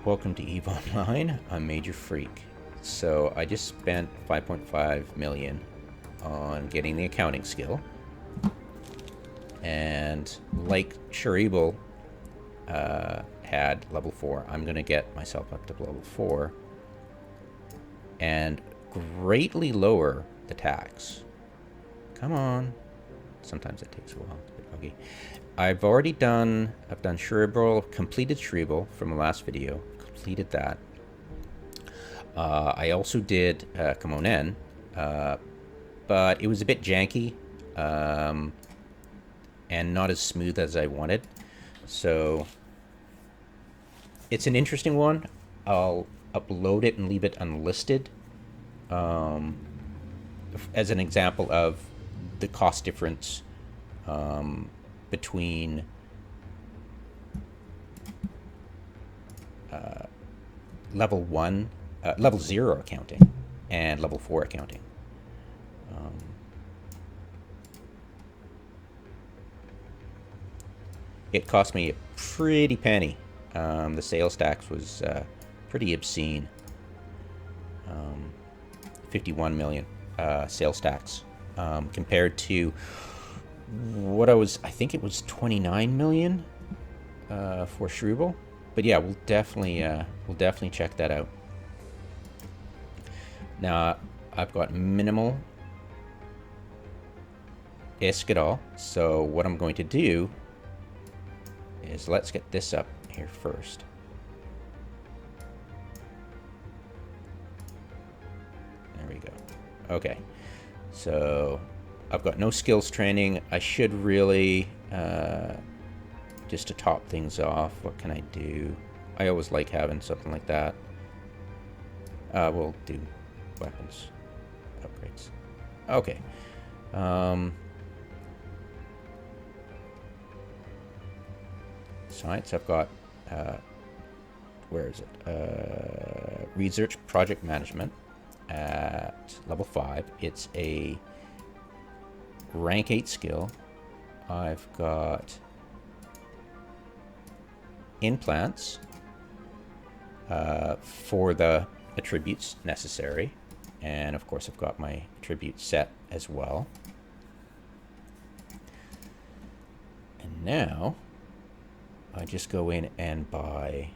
Welcome to EVE Online. I'm Major Freak. So I just spent 5.5 million on getting the accounting skill, and like Sharibel had level 4, I'm gonna get myself up to level 4 and greatly lower the tax. Come on. Sometimes it takes a while. It's a bit buggy. I've done Sharibel, completed Sharibel from the last video. Completed that. I also did Kamonen, but it was a bit janky and not as smooth as I wanted. So it's an interesting one. I'll upload it and leave it unlisted as an example of the cost difference between level 0 accounting and level 4 accounting. It cost me a pretty penny. The sales tax was pretty obscene. 51 million sales tax compared to what I think it was 29 million for Sharibel. But yeah, we'll definitely check that out. Now I've got minimal ISK at all, so what I'm going to do is let's get this up here first. There we go. Okay, so I've got no skills training. I should really just to top things off, what can I do? I always like having something like that. We'll do weapons upgrades. Okay. Science, I've got, where is it? Research Project Management at level 5. It's a rank 8 skill. I've got implants for the attributes necessary, and of course I've got my attribute set as well. And now I just go in and buy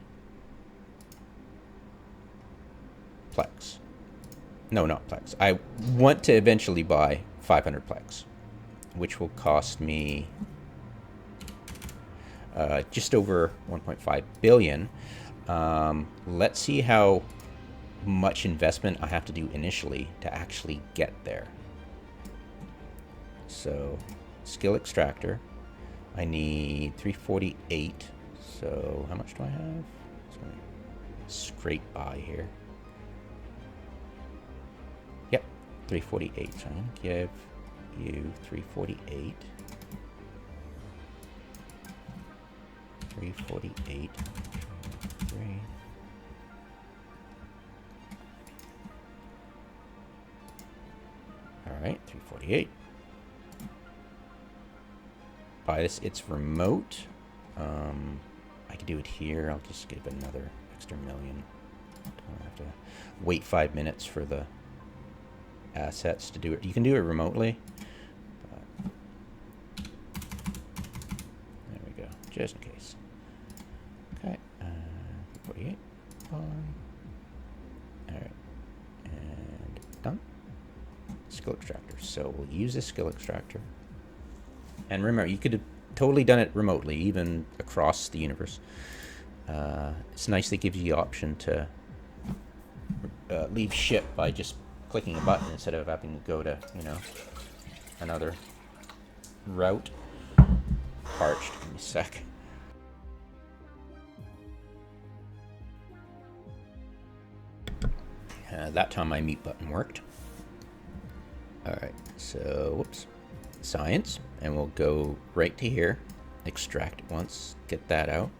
plex. No, not plex. I want to eventually buy 500 plex, which will cost me just over 1.5 billion. Let's see how much investment I have to do initially to actually get there. So, skill extractor, I need 348. So, how much do I have? Just gonna scrape by here. Yep, 348. So I'm gonna give you 348. 348. 3. All right, 348. Buy this. It's remote. I can do it here. I'll just give another extra million. Don't have to wait 5 minutes for the assets to do it. You can do it remotely. There we go, just in case. Okay, 48 on. All right, and done. Skill extractor. So we'll use this skill extractor. And remember, you could have totally done it remotely, even across the universe. It's nice that it gives you the option to leave ship by just clicking a button instead of having to go to, you know, another route. Parched. Give me a sec. That time my mute button worked. Alright, so, whoops. Science, and we'll go right to here. Extract it once, get that out.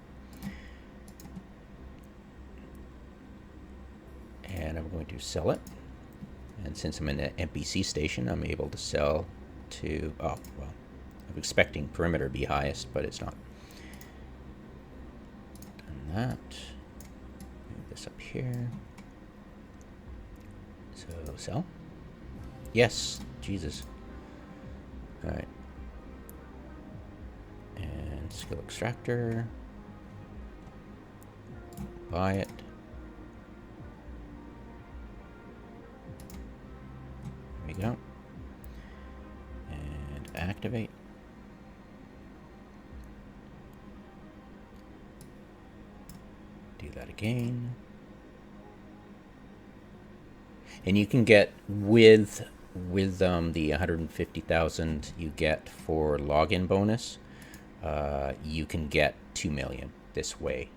And I'm going to sell it. And since I'm in an NPC station, I'm able to sell to, oh, well, I'm expecting perimeter to be highest, but it's not. Done that. here. So sell. Yes, Jesus. All right. And skill extractor. Buy it. There we go. And activate. Do that again. And you can get with the 150,000 you get for login bonus, you can get 2 million this way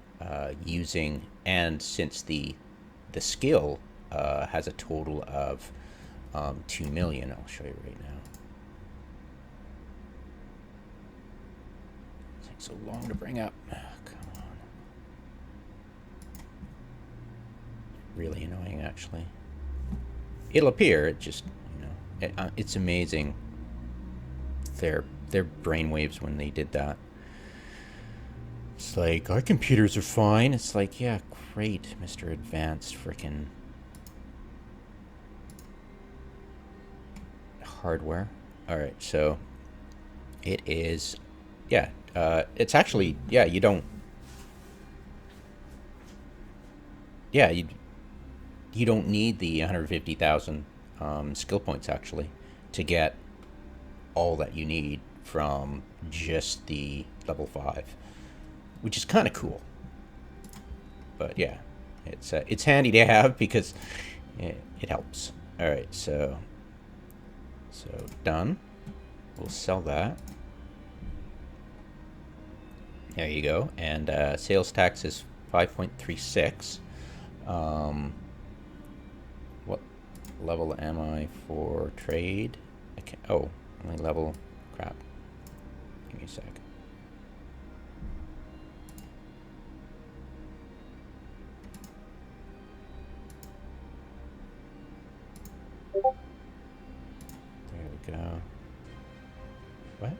using, and since the skill has a total of 2 million, I'll show you right now. It takes so long to bring up. Oh, come on. Really annoying, actually. It'll appear. It just, you know, it's amazing. Their brainwaves when they did that. It's like, our computers are fine. It's like, yeah, great, Mr. Advanced frickin' hardware. All right, so it is, yeah. It's actually, yeah. You don't. Yeah, you don't need the 150,000 skill points, actually, to get all that you need from just the level 5, which is kind of cool. But yeah, it's handy to have because it helps. All right, so done. We'll sell that. There you go. And sales tax is 5.36. What level am I for trade? Okay. Oh, only level. Crap. Give me a sec. There we go. What?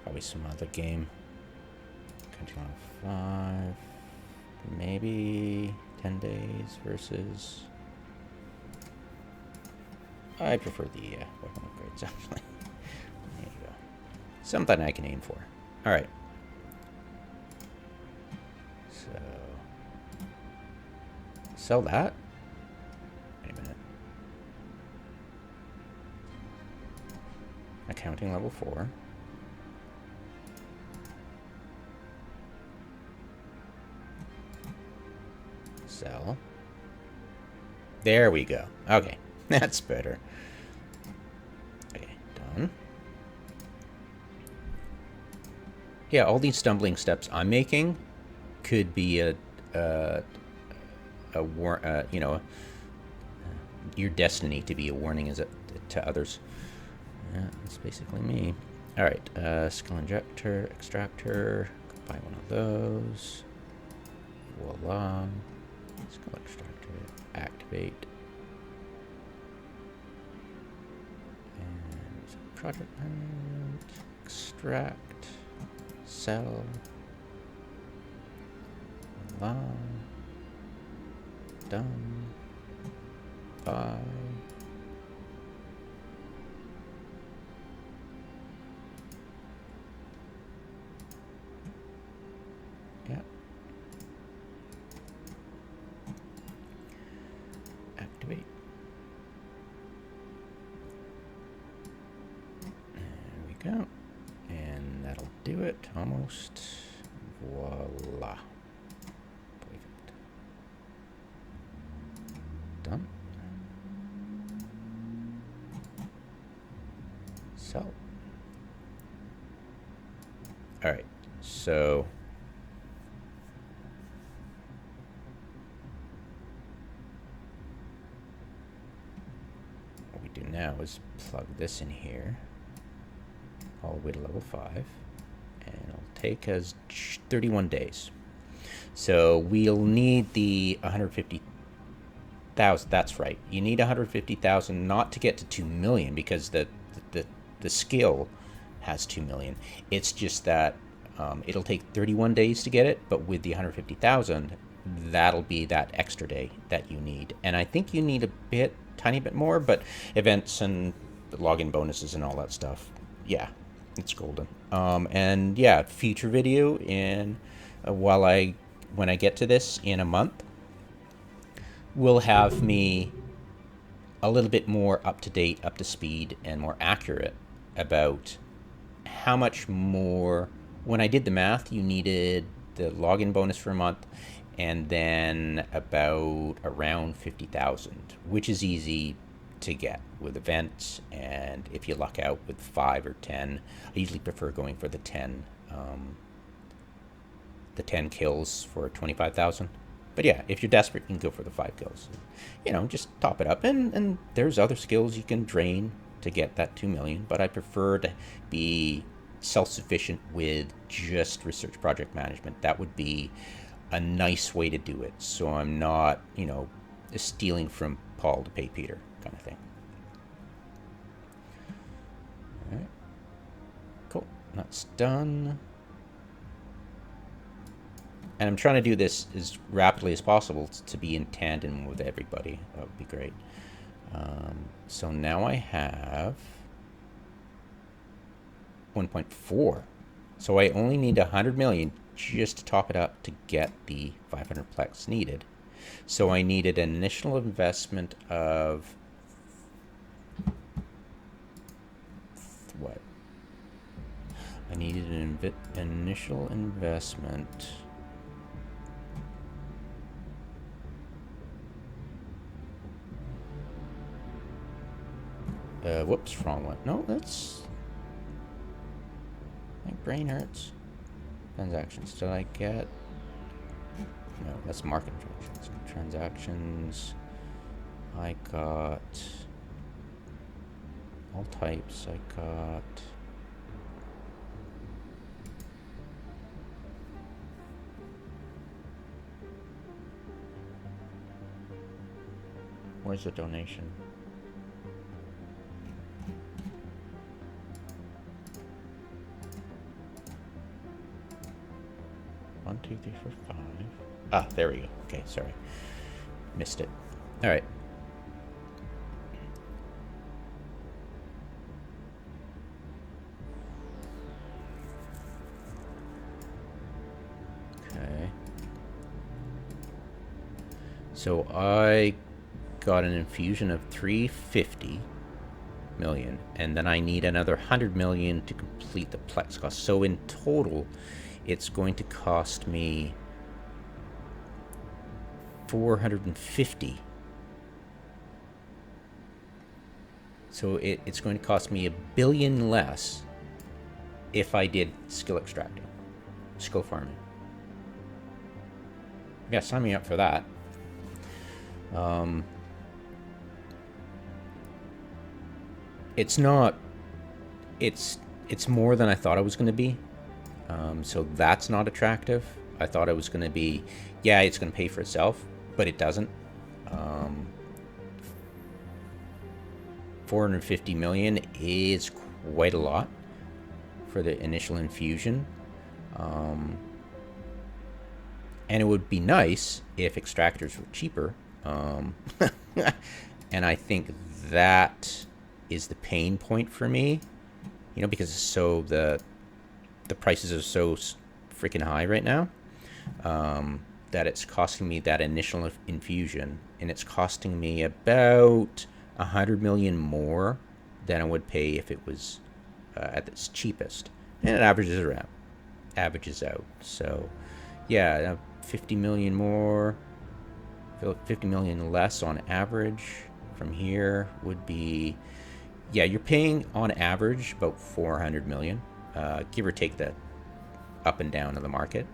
Probably some other game. Country on 5. Maybe 10 days versus. I prefer the weapon upgrades, actually. There you go. Something I can aim for. All right. So sell that. Wait a minute. Accounting level 4. Sell. There we go. Okay, that's better. Okay, done. Yeah, all these stumbling steps I'm making could be you know, your destiny to be a warning as to others. Yeah, that's basically me. All right, skill injector, extractor. Buy one of those. Voila. Skill extractor, activate. And project management, extract, sell. Voila. Done. Buy. Yeah. Activate. There we go. And that'll do it, almost. Voila. Perfect. Done. So. All right, so. What we do now is plug this in here all the way to level 5, and it'll take us 31 days. So we'll need the 150,000. That's right. You need 150,000 not to get to 2 million because the skill has 2 million. It's just that It'll take 31 days to get it, but with the 150,000, that'll be that extra day that you need. And I think you need a tiny bit more, but events and login bonuses and all that stuff, yeah, it's golden. And yeah, future video in when I get to this in a month, will have me a little bit more up to date, up to speed, and more accurate about how much more. When I did the math, you needed the login bonus for a month, and then around 50,000, which is easy to get with events, and if you luck out with 5 or 10, I usually prefer going for the 10 kills for 25,000. But yeah, if you're desperate, you can go for the 5 kills. Just top it up, and there's other skills you can drain to get that 2 million, but I prefer to be self-sufficient with just research project management. That would be a nice way to do it, so I'm not, stealing from Paul to pay Peter kind of thing. All right, cool, that's done. And I'm trying to do this as rapidly as possible to be in tandem with everybody. That would be great. So now I have 1.4. So I only need 100 million just to top it up to get the 500 plex needed. So I needed an initial investment of what? I needed an initial investment. Whoops, wrong one. No, that's... My brain hurts. Transactions. Did I get... No, that's market transactions. Transactions. I got... all types. I got... Where's the donation? 1, 2, 3, 4, 5. Ah, there we go. Okay, sorry. Missed it. All right. Okay. So I got an infusion of 350 million, and then I need another 100 million to complete the plex cost. So in total, it's going to cost me 450. So it's going to cost me $1 billion less if I did skill extracting, skill farming. Yeah, sign me up for that. It's not. It's more than I thought it was going to be. So that's not attractive. I thought it was going to be, yeah, it's going to pay for itself, but it doesn't. 450 million is quite a lot for the initial infusion. And it would be nice if extractors were cheaper. And I think that is the pain point for me, because it's so the prices are so freaking high right now, that it's costing me that initial infusion, and it's costing me about 100 million more than I would pay if it was at its cheapest, and it averages out. So yeah, 50 million more, 50 million less on average from here would be, yeah, you're paying on average about 400 million, give or take the up and down of the market.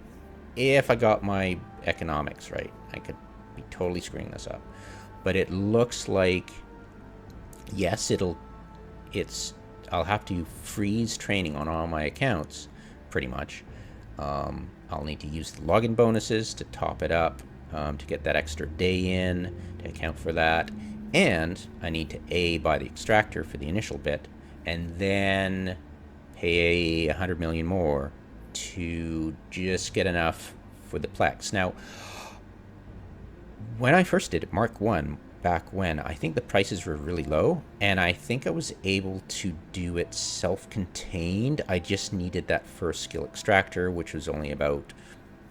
If I got my economics right, I could be totally screwing this up, but it looks like, yes, I'll have to freeze training on all my accounts, pretty much. I'll need to use the login bonuses to top it up, to get that extra day in, to account for that. And I need to buy the extractor for the initial bit, and then pay 100 million more to just get enough for the plex. Now, when I first did it, Mark 1, back when, I think the prices were really low, and I think I was able to do it self-contained. I just needed that first skill extractor, which was only about,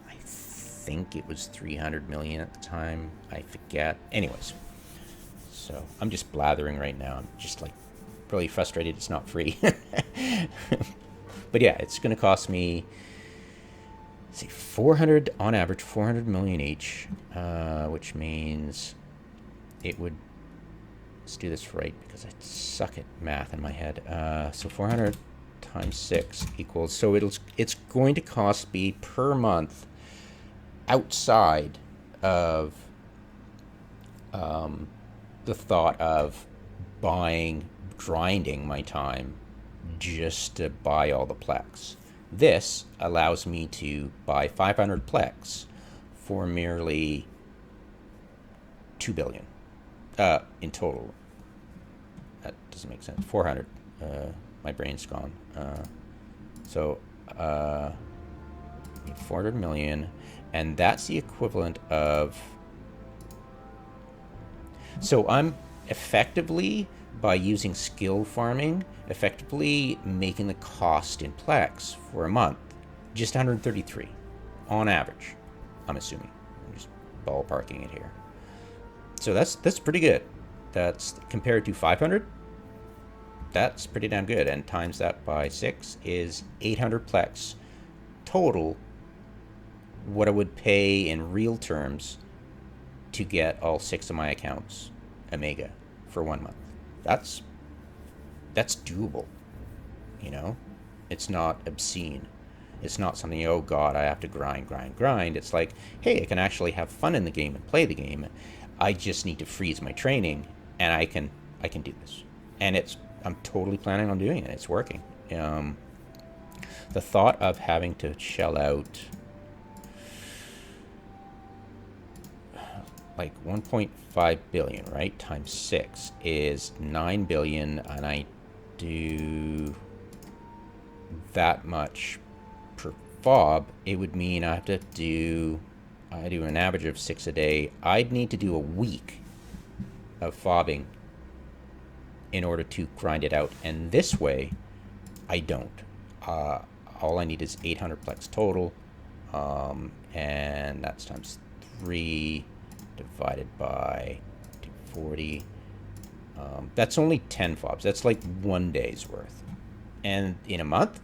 I think it was 300 million at the time. I forget. Anyways, so I'm just blathering right now. I'm just like really frustrated it's not free. But yeah, it's going to cost me, let's see, 400 on average, 400 million each, which means it would, let's do this right because I suck at math in my head. So 400 times 6 equals, so it's going to cost me per month, outside of the thought of grinding my time just to buy all the plex. This allows me to buy 500 plex for merely 2 billion in total. That doesn't make sense. 400. My brain's gone. So 400 million, and that's the equivalent of. So I'm effectively, by using skill farming, effectively making the cost in plex for a month just 133 on average, I'm assuming. I'm just ballparking it here. So that's pretty good. That's compared to 500. That's pretty damn good. And times that by 6 is 800 plex total. What I would pay in real terms to get all 6 of my accounts Omega for 1 month. That's doable. You know, it's not obscene. It's not something, oh God, I have to grind. It's like, hey, I can actually have fun in the game and play the game. I just need to freeze my training, and I can do this. And I'm totally planning on doing it. It's working. The thought of having to shell out like 1.5 billion, right, times 6 is 9 billion, and I do that much per fob, it would mean I do an average of 6 a day. I'd need to do a week of fobbing in order to grind it out, and this way I don't. All I need is 800 plex total, and that's times 3 divided by 240. That's only 10 fobs. That's like 1 day's worth. And in a month,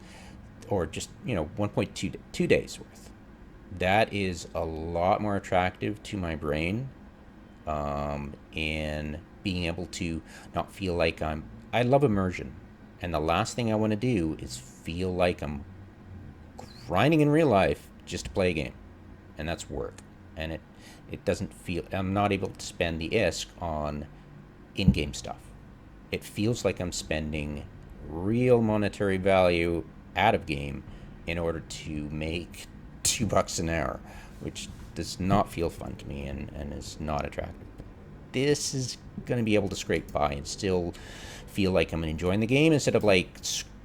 or just, 1.2 days worth. That is a lot more attractive to my brain in being able to not feel like I love immersion. And the last thing I want to do is feel like I'm grinding in real life just to play a game. And that's work. And it doesn't feel, I'm not able to spend the ISK on in-game stuff. It feels like I'm spending real monetary value out of game in order to make $2 an hour, which does not feel fun to me and is not attractive. But this is going to be able to scrape by and still feel like I'm enjoying the game instead of like,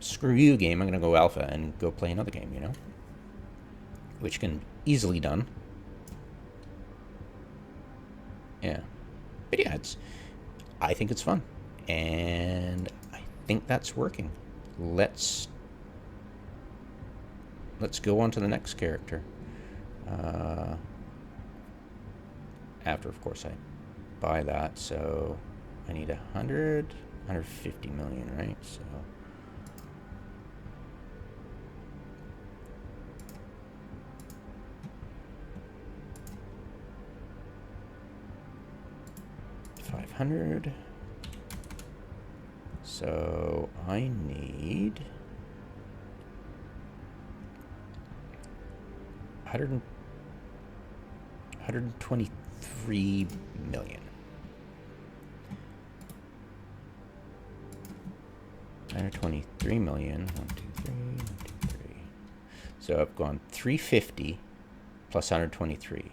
screw you game, I'm going to go alpha and go play another game, which can easily done. Yeah. But yeah, I think it's fun. And I think that's working. Let's go on to the next character. After, of course, I buy that. So I need 150 million, right? So $500. So I need 123 million. 123 million. 1, 2, 3, 1, 2, 3. So I've gone 350 plus 123.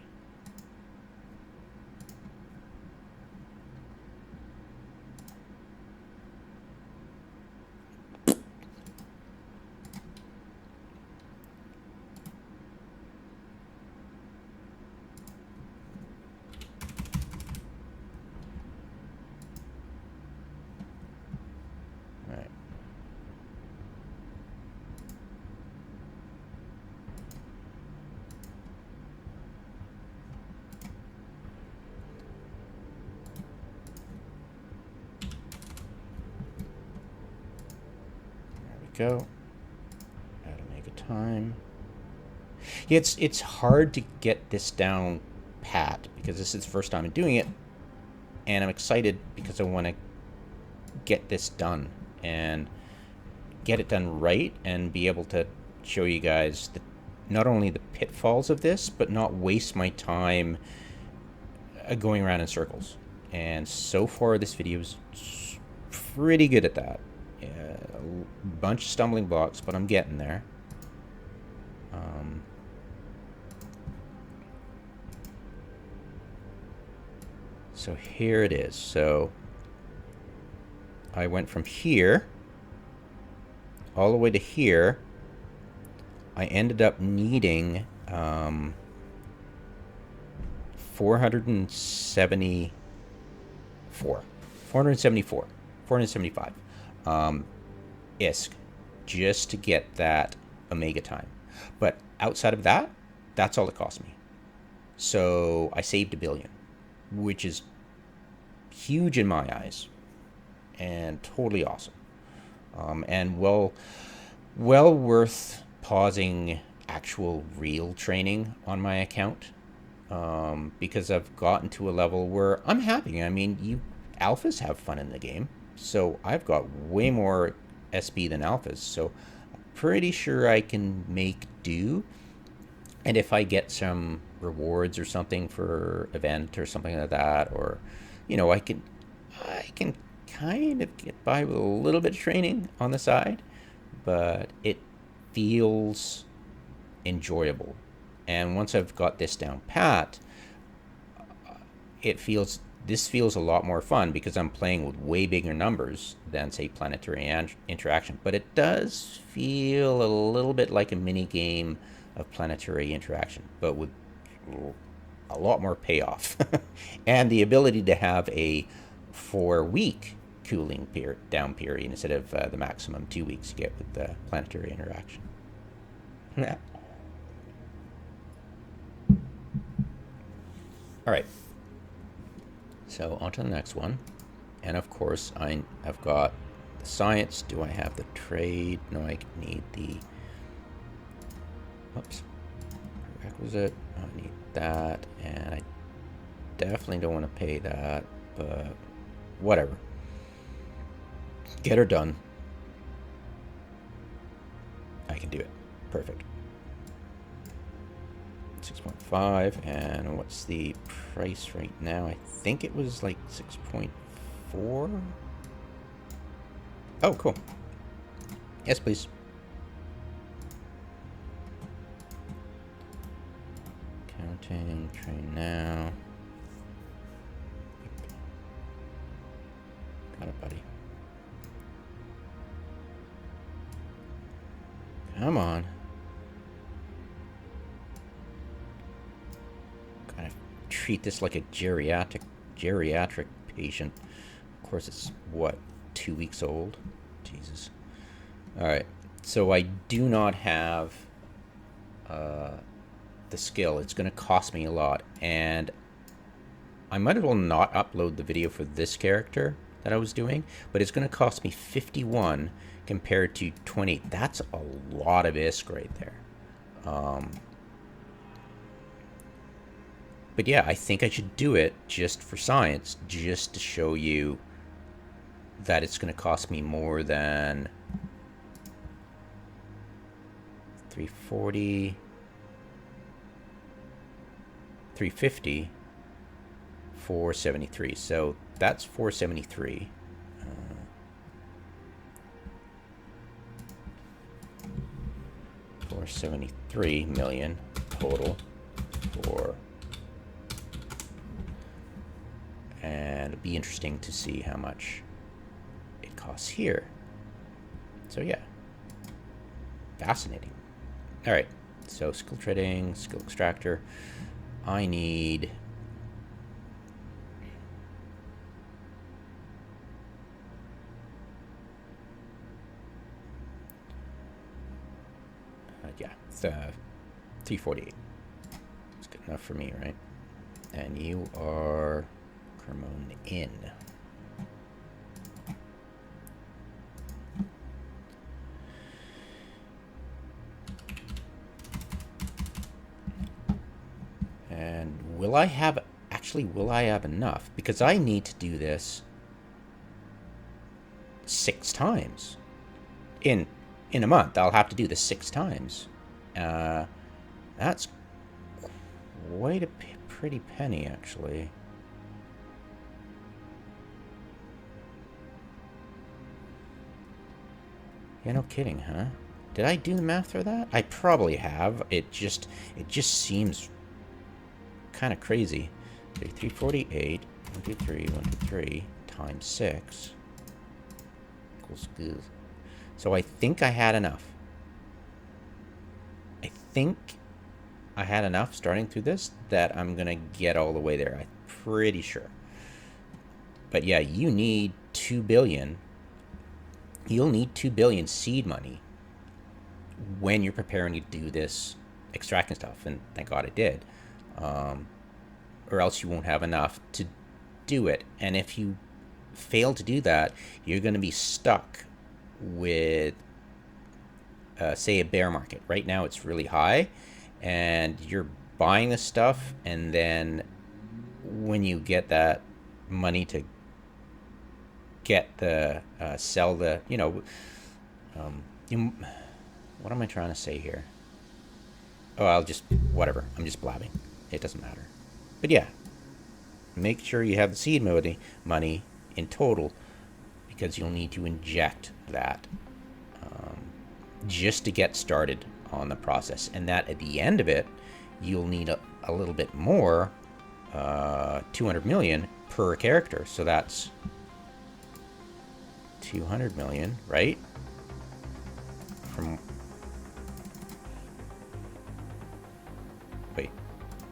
go. Add omega time. Yeah, it's hard to get this down pat because this is the first time I'm doing it, and I'm excited because I want to get this done and get it done right and be able to show you guys not only the pitfalls of this, but not waste my time going around in circles. And so far, this video is pretty good at that. A bunch of stumbling blocks, but I'm getting there. So here it is. So I went from here all the way to here. I ended up needing 475 ISK just to get that omega time. But outside of that, that's all it cost me. So I saved $1 billion, which is huge in my eyes and totally awesome. And well worth pausing actual real training on my account, because I've gotten to a level where I'm happy. I mean, you alphas have fun in the game, so I've got way more SB than alphas, so I'm pretty sure I can make do. And if I get some rewards or something for event or something like that, or I can kind of get by with a little bit of training on the side, but it feels enjoyable. And once I've got this down pat, this feels a lot more fun because I'm playing with way bigger numbers than, say, planetary interaction. But it does feel a little bit like a mini game of planetary interaction, but with a lot more payoff and the ability to have a 4-week cooling down period instead of the maximum 2 weeks you get with the planetary interaction. All right, so on to the next one. And of course, I've got the science. Do I have the trade? No, I need the prerequisite. I need that, and I definitely don't want to pay that, but whatever. Get her done. I can do it. Perfect. 6.5, and what's the price right now? I think it was like 6.4. Oh, cool. Yes, please. Counting, train now. Got it, buddy. Come on. Gotta treat this like a geriatric patient. Of course, it's what, 2 weeks old? Jesus. All right. So I do not have the skill. It's going to cost me a lot, and I might as well not upload the video for this character that I was doing, but it's going to cost me 51 compared to 20. That's a lot of ISK right there. But yeah, I think I should do it just for science, just to show you that it's going to cost me more than 340, 350, 473. So that's 473. 473 million total for, and it'd be interesting to see how much it costs here. So yeah, fascinating. All right, so skill trading, skill extractor. I need yeah, it's 348. It's good enough for me, right? And you are Cremone in. And will I have enough? Because I need to do this 6 times in a month. I'll have to do this 6 times. That's quite a pretty penny, actually. Yeah, no kidding, huh? Did I do the math for that? I probably have. It just seems kind of crazy. 348, 123 times 6 equals good. So I think I had enough. I think I had enough starting through this that I'm going to get all the way there. I'm pretty sure. But yeah, you need 2 billion. You'll need 2 billion seed money when you're preparing to do this extracting stuff. And thank God it did. Or else you won't have enough to do it. And if you fail to do that, you're going to be stuck with, say, a bear market. Right now it's really high, and you're buying this stuff, and then when you get that money to get the, sell the, what am I trying to say here? Oh, whatever. I'm just blabbing. It doesn't matter. But yeah, make sure you have the seed money in total, because you'll need to inject that just to get started on the process. And that at the end of it, you'll need a little bit more, 200 million per character. So that's 200 million, right? Wait,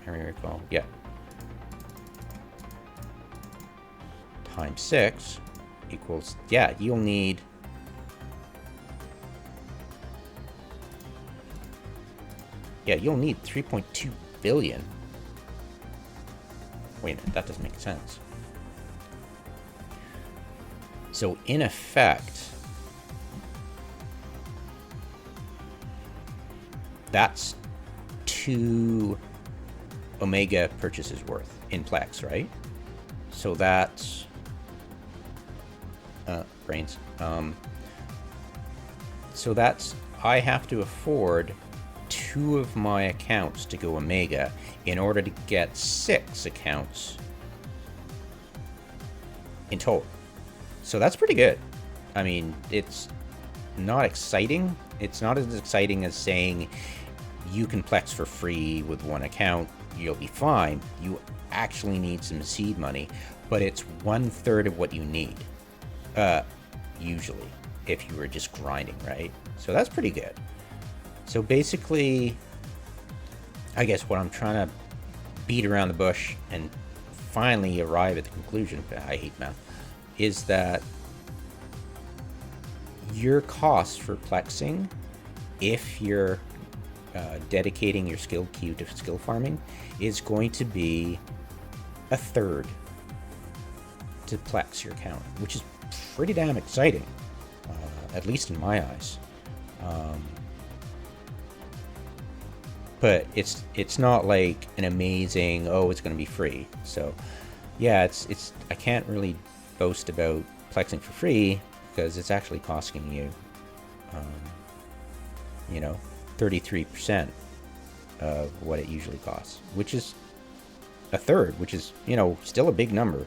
I recall. Yeah. Times 6 equals, yeah, you'll need you'll need 3.2 billion. Wait a minute, that doesn't make sense. So in effect, that's 2 Omega purchases worth in Plex, right? So that's brains. So that's, I have to afford 2 of my accounts to go Omega in order to get 6 accounts in total. So that's pretty good. I mean, it's not exciting. It's not as exciting as saying you can Plex for free with 1 account, you'll be fine. You actually need some seed money, but it's 1/3 of what you need. Usually, if you were just grinding, right? So that's pretty good. So basically, I guess what I'm trying to beat around the bush and finally arrive at the conclusion, I hate math, is that your costs for plexing, if you're dedicating your skill queue to skill farming, is going to be 1/3 to plex your account, which is pretty damn exciting, at least in my eyes. But it's not like an amazing, oh, it's going to be free. So yeah, it's I can't really boast about plexing for free because it's actually costing you 33% of what it usually costs, which is 1/3, which is still a big number.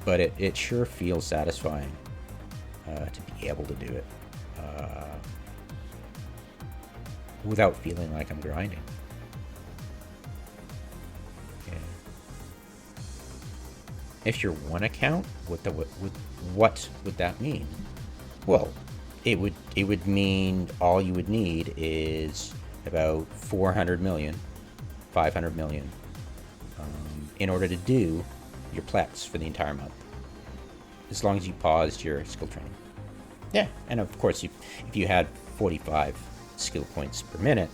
But it sure feels satisfying to be able to do it without feeling like I'm grinding. Yeah. If you're 1 account, what would that mean? Well, it would mean all you would need is about 400 million, 500 million in order to do your plex for the entire month, as long as you paused your skill training. Yeah, and of course, if you had 45 skill points per minute,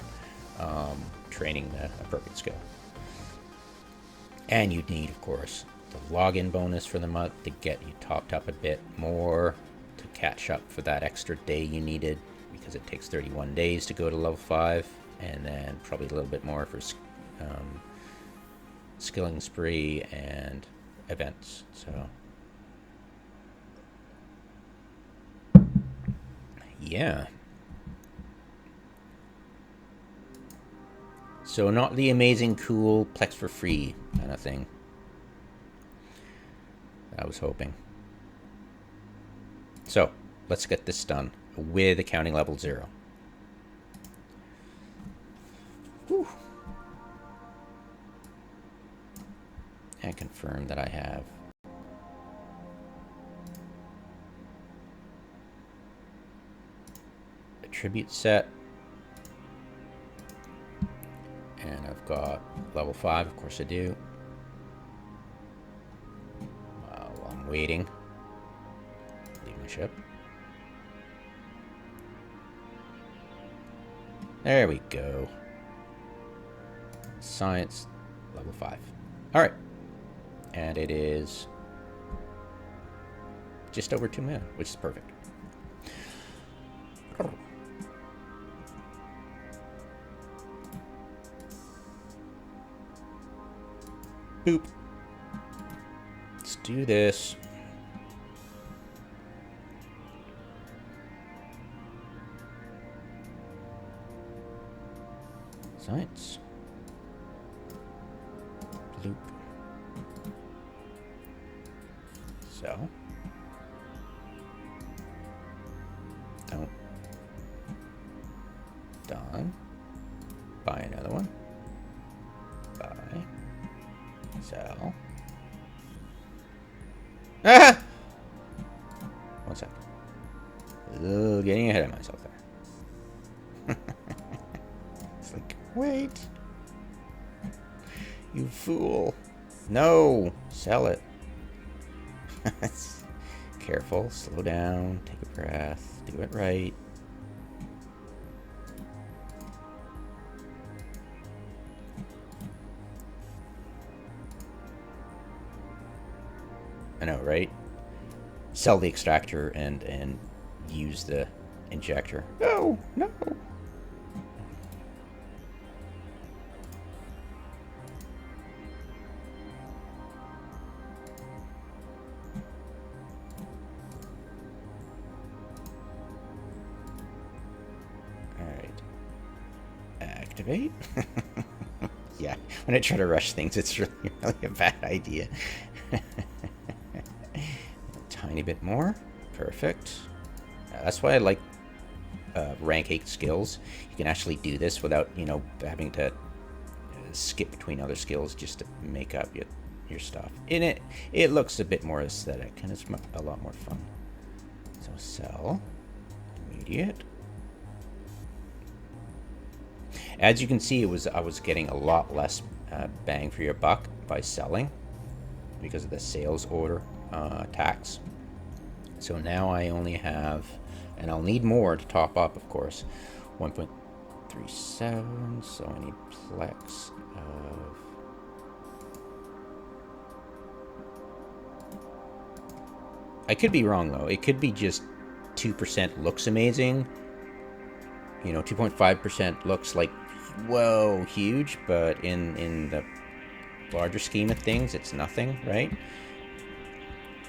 training the appropriate skill. And you'd need, of course, the login bonus for the month to get you topped up a bit more to catch up for that extra day you needed, because it takes 31 days to go to level 5, and then probably a little bit more for skilling spree and events. So yeah. So not the amazing cool plex for free kind of thing I was hoping. So let's get this done with accounting level 0. Whew. And confirm that I have attribute set. And I've got level 5, of course I do. While I'm waiting, leave my ship. There we go. Science, level 5. All right. And it is just over 2 minutes, which is perfect. Boop. Let's do this. Science. Loop. So. Don't. Done. Buy another one. Buy. Sell. Ah! 1 sec. Getting ahead of myself there. It's like, wait. You fool. No. Sell it. Careful. Slow down. Take a breath. Do it right. I know, right? Sell the extractor and use the injector. No, no. All right. Activate. Yeah, when I try to rush things, it's really a bad idea. Tiny bit more. Perfect. That's why I like rank 8 skills. You can actually do this without, you know, having to skip between other skills just to make up your stuff. In it looks a bit more aesthetic, and it's a lot more fun. So sell. Immediate. As you can see, I was getting a lot less bang for your buck by selling because of the sales order tax. So now I only have, and I'll need more to top up, of course, 1.37, so I need plex of... I could be wrong, though. It could be just 2% looks amazing. You know, 2.5% looks like, whoa, huge, but in the larger scheme of things, it's nothing, right?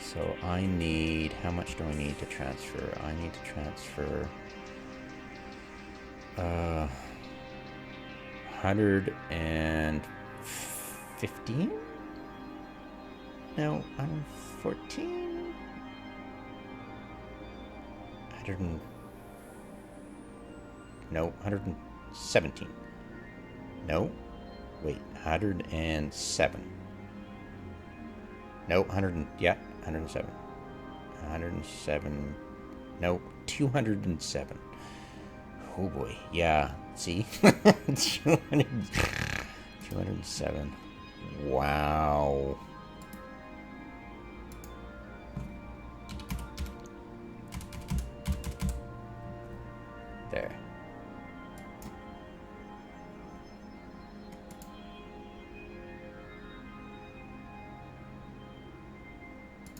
So I need, how much do I need to transfer? I need to transfer 115? No, 114? 100 no, 117. No, wait, 107. No, 100, yeah, 107. 107, no, 207. Oh boy, yeah, see? 207. Wow. There.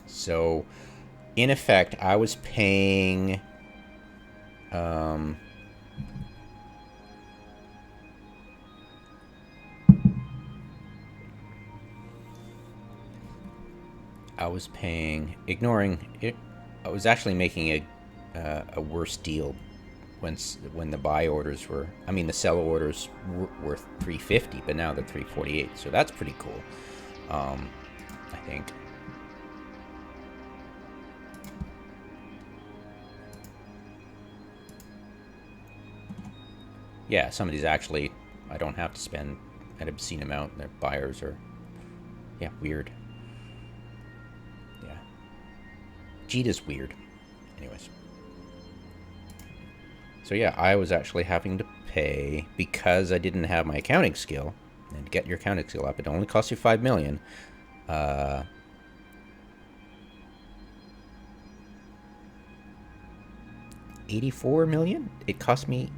So, in effect, I was paying, I was paying, ignoring it. I was actually making a worse deal when the buy orders were, I mean, the sell orders were 350, but now they're 348. So that's pretty cool. I think. Yeah, some of these actually, I don't have to spend an obscene amount. Their buyers are, yeah, weird. Yeah. Jita's weird. Anyways. So yeah, I was actually having to pay, because I didn't have my accounting skill, and to get your accounting skill up, it only costs you 5 million. 84 million? It cost me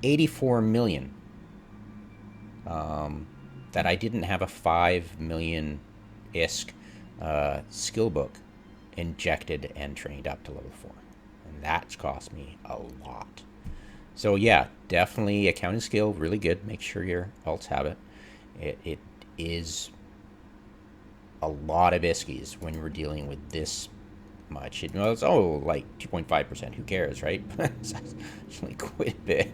84 million. That I didn't have a 5 million ISK skill book injected and trained up to level 4. And that's cost me a lot. So yeah, definitely accounting skill, really good. Make sure your alts have it. It is a lot of ISKs when we're dealing with this much. It's like 2.5%. Who cares, right? It's actually quite a bit.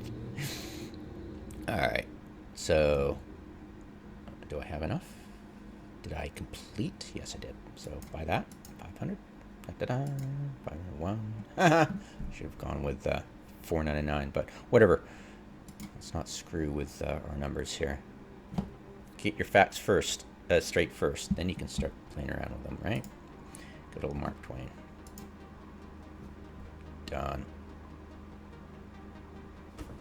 All right. So, do I have enough? Did I complete? Yes, I did. So, buy that. 500. Da-da-da. 501. Should have gone with 499, but whatever. Let's not screw with our numbers here. Get your facts first, straight first. Then you can start playing around with them, right? Good old Mark Twain. Done.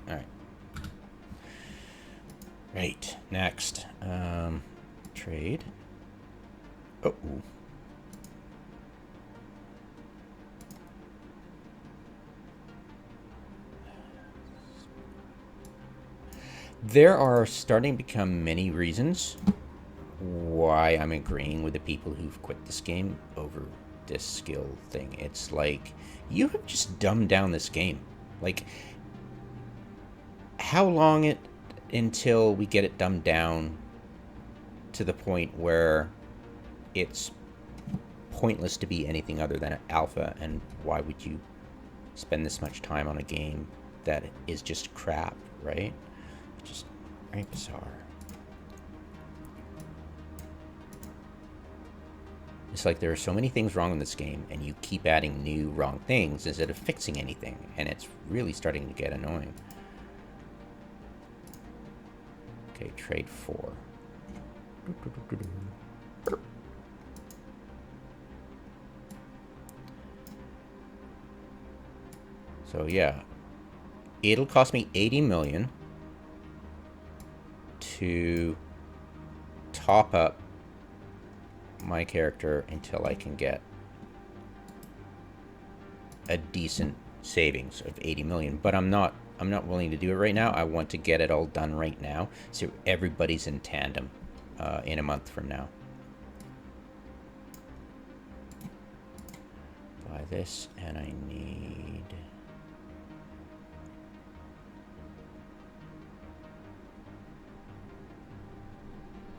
All right. Right. Next. Trade. Oh. There are starting to become many reasons why I'm agreeing with the people who've quit this game over this skill thing. It's like, you have just dumbed down this game. Like, how long until we get it dumbed down to the point where it's pointless to be anything other than an alpha? And why would you spend this much time on a game that is just crap, right? Just very bizarre. It's like there are so many things wrong in this game, and you keep adding new wrong things instead of fixing anything, and it's really starting to get annoying. Okay, trade 4. So yeah, it'll cost me 80 million to top up my character until I can get a decent savings of 80 million. But I'm not willing to do it right now. I want to get it all done right now, so everybody's in tandem in a month from now. Buy this, and I need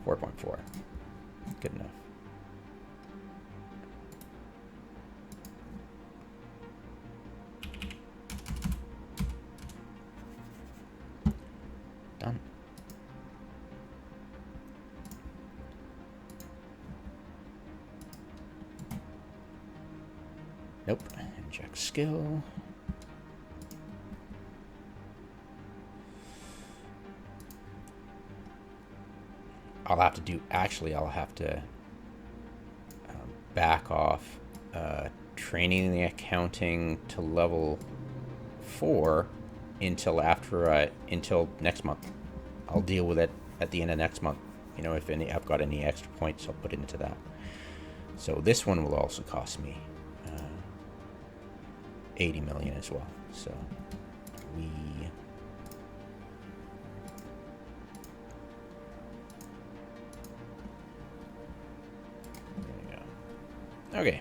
4.4. Good enough. Done. Nope. Inject skill. I'll have to do, actually, I'll have to back off training the accounting to level 4 until until next month. I'll deal with it at the end of next month. You know, if I've got any extra points, I'll put it into that. So this one will also cost me 80 million as well. So we... There we go. Okay.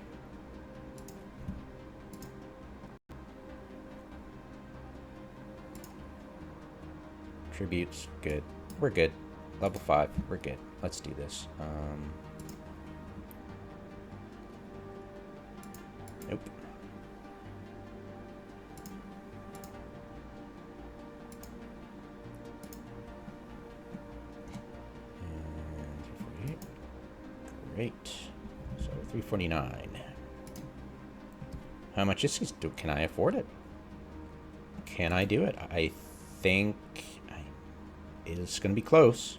Tributes, good. We're good. Level 5, we're good. Let's do this. Alright. So 349. How much is can I afford it? Can I do it? I think it's going to be close.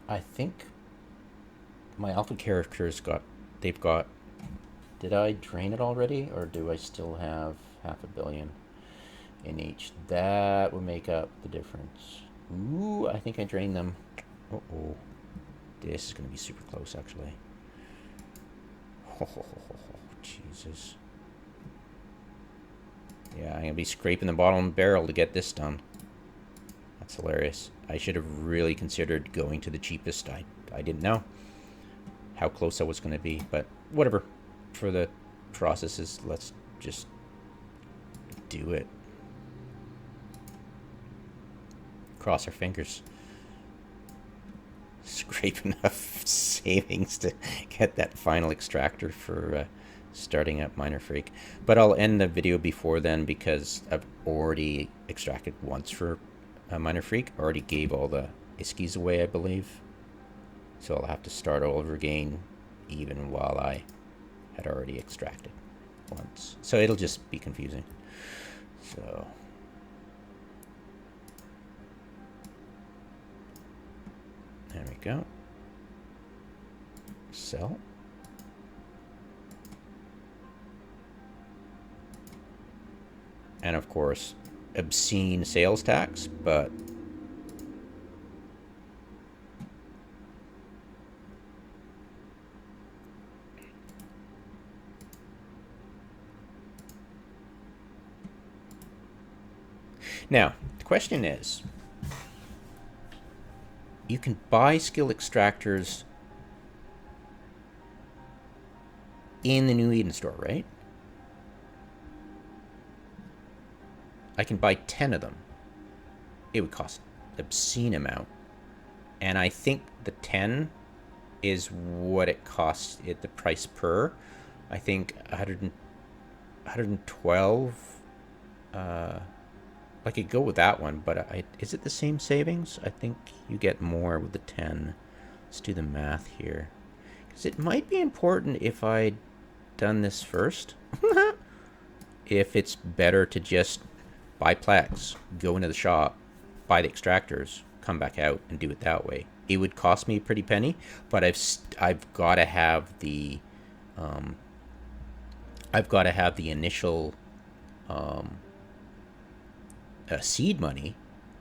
I think my alpha characters they've got, did I drain it already, or do I still have 500 million in each? That would make up the difference. Ooh, I think I drained them. Uh-oh. This is going to be super close, actually. Oh, Jesus. Yeah, I'm going to be scraping the bottom barrel to get this done. That's hilarious. I should have really considered going to the cheapest. I didn't know how close I was going to be, but whatever. For the processes, let's just do it. Cross our fingers. Scrape enough savings to get that final extractor for starting up Miner Freak. But I'll end the video before then because I've already extracted once for Miner Freak. Already gave all the ISKIs away, I believe. So I'll have to start all over again, even while I had already extracted once. So it'll just be confusing. So there we go. Sell. And of course, obscene sales tax, but now the question is, you can buy skill extractors in the new Eden store, right? I can buy 10 of them. It would cost an obscene amount. And I think the 10 is what it costs, the price per. I think 112. I could go with that one, but is it the same savings? I think you get more with the 10. Let's do the math here. Because it might be important if I'd done this first. If it's better to just buy plex, go into the shop, buy the extractors, come back out and do it that way. It would cost me a pretty penny, but I've got to have the initial seed money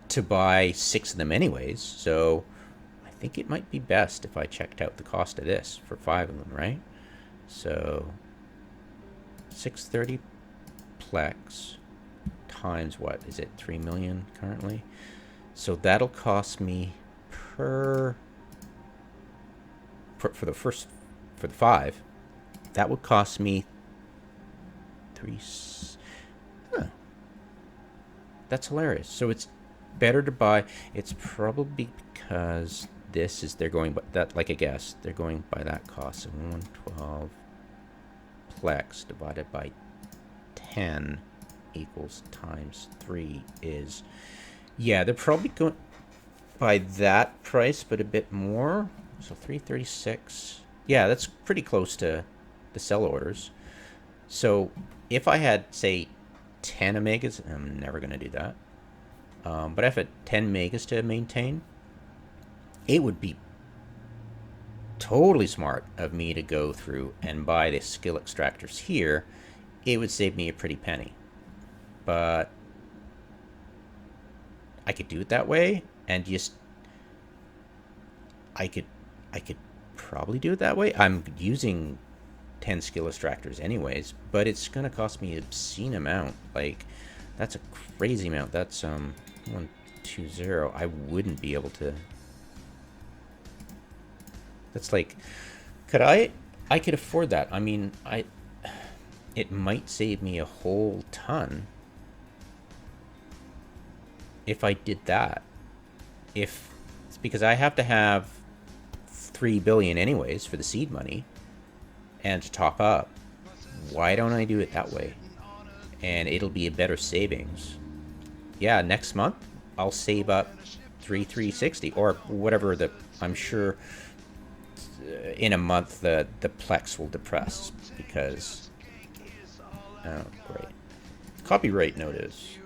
to buy 6 of them anyways. So I think it might be best if I checked out the cost of this for 5 of them, right? So 630 plex times what is it, 3 million currently? So that'll cost me for the 5, that would cost me 3. That's hilarious. So it's better to buy. It's probably because this is, they're going by that, like I guess they're going by that cost. So 112 plex divided by 10 equals times 3 is, yeah, they're probably going by that price, but a bit more. So 336. Yeah, that's pretty close to the sell orders. So if I had, say, 10 megas, I'm never going to do that. But if I had 10 megas to maintain, it would be totally smart of me to go through and buy the skill extractors here. It would save me a pretty penny. But I could do it that way, and just I could probably do it that way. I'm using 10 skill extractors anyways, but it's gonna cost me an obscene amount. Like, that's a crazy amount. That's 120. I wouldn't be able to. That's like, I could afford that. I mean, it might save me a whole ton if I did that. If it's because I have to have 3 billion anyways for the seed money and to top up. Why don't I do it that way? and it'll be a better savings. Yeah, next month I'll save up 360 or whatever. I'm sure in a month the plex will depress because oh great, copyright notice.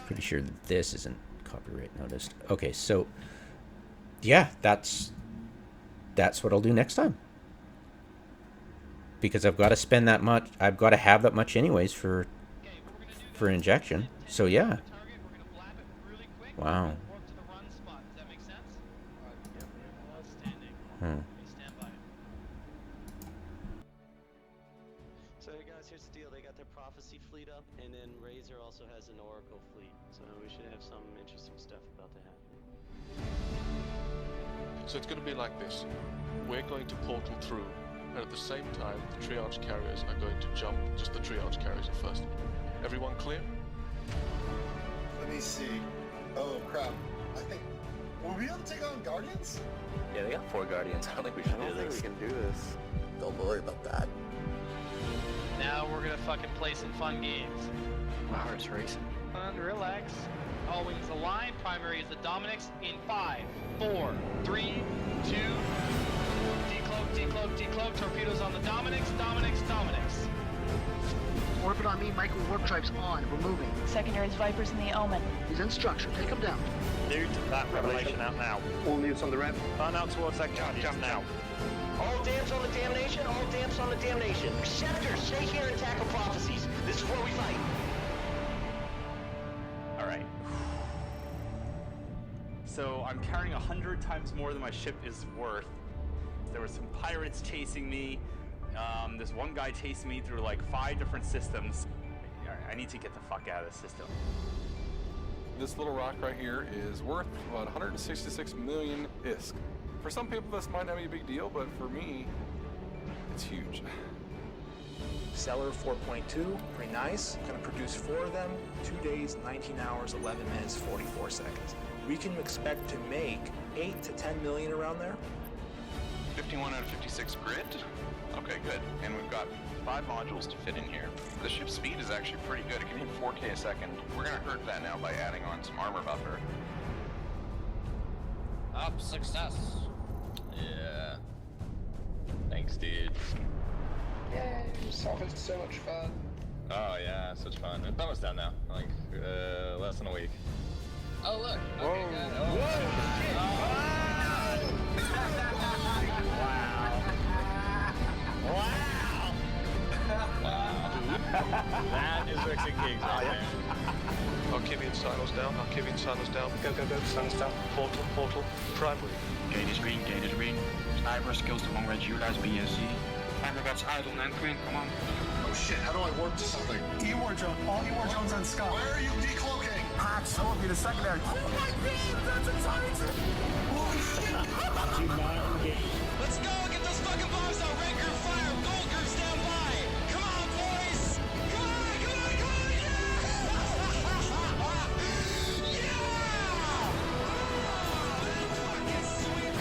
Pretty sure that this isn't copyright noticed. Okay, so yeah, that's what I'll do next time, because I've got to spend that much. I've got to have that much anyways for injection. So yeah. Wow. So hey guys, here's the deal. They got their prophecy fleet up, and then Razor also has an Oracle fleet. So we should have some interesting stuff about to happen. So it's going to be like this. We're going to portal through, and at the same time, the triage carriers are going to jump. Just the triage carriers at first. Everyone clear? Let me see. Oh crap. I think. Will we be able to take on Guardians? Yeah, they got 4 Guardians. I don't think we should do this. we can do this. Don't worry about that. Now we're gonna fucking play some fun games. My heart's racing. Relax. All wings align. Primary is the Dominix in 5, 4, 3, 2. Decloak, decloak, decloak. Torpedoes on the Dominix, Dominix, Dominix. Orbit on me, micro warp drives on. We're moving. Secondaries, Vipers in the Omen. He's in structure. Take him down. Nude, that revelation out now. All newts on the ramp. Burn out towards that jump now. All damps on the damnation. All damps on the damnation. Scepters, stay here and tackle prophecies. This is where we fight. Alright. So I'm carrying 100 times more than my ship is worth. There were some pirates chasing me. This one guy chasing me through like 5 different systems. I need to get the fuck out of this system. This little rock right here is worth about 166 million ISK. For some people, this might not be a big deal, but for me, it's huge. Seller 4.2, pretty nice. Gonna produce 4 of them, 2 days, 19 hours, 11 minutes, 44 seconds. We can expect to make 8 to 10 million around there. 51 out of 56 grid? Okay, good. And we've got 5 modules to fit in here. The ship's speed is actually pretty good. It can hit 4K a second. We're gonna hurt that now by adding on some armor buffer. Up, success. Yeah. Thanks, dude. Yay, Sophie's so much fun. Oh yeah, such fun. It's almost done now. Like less than a week. Oh look. Whoa. Okay, good. Oh, wow. That is Rick's and Gigs right there. Archivian silos down. Archivian silos down. Go, go, go. Silos down. Portal, portal. Primary. Gate is green, gate is green. Sniper skills to long range, utilize BSC. Timer got idle and green, come on. Oh shit, how do I warp to something? E-War drone. All E-War drones on Scott. Where are you decloaking? Hot, so will be the secondary. Oh my god, that's a titan! Holy shit! Let's go! Get those fucking bombs out! Red group fire! Gold group stand by! Come on, boys! Come on! Come on! Come on! Yeah! Yeah! Fucking sweet!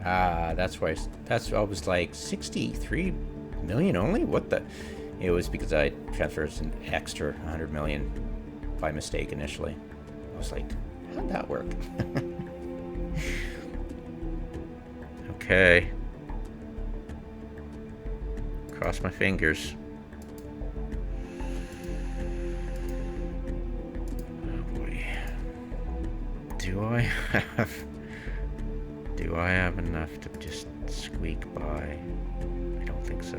Ah, that's why. I was like 63 million only. What the? It was because I transferred an extra 100 million by mistake initially. I was like, how'd that work? Okay. Cross my fingers. Oh boy. Do I have enough to just squeak by? I don't think so.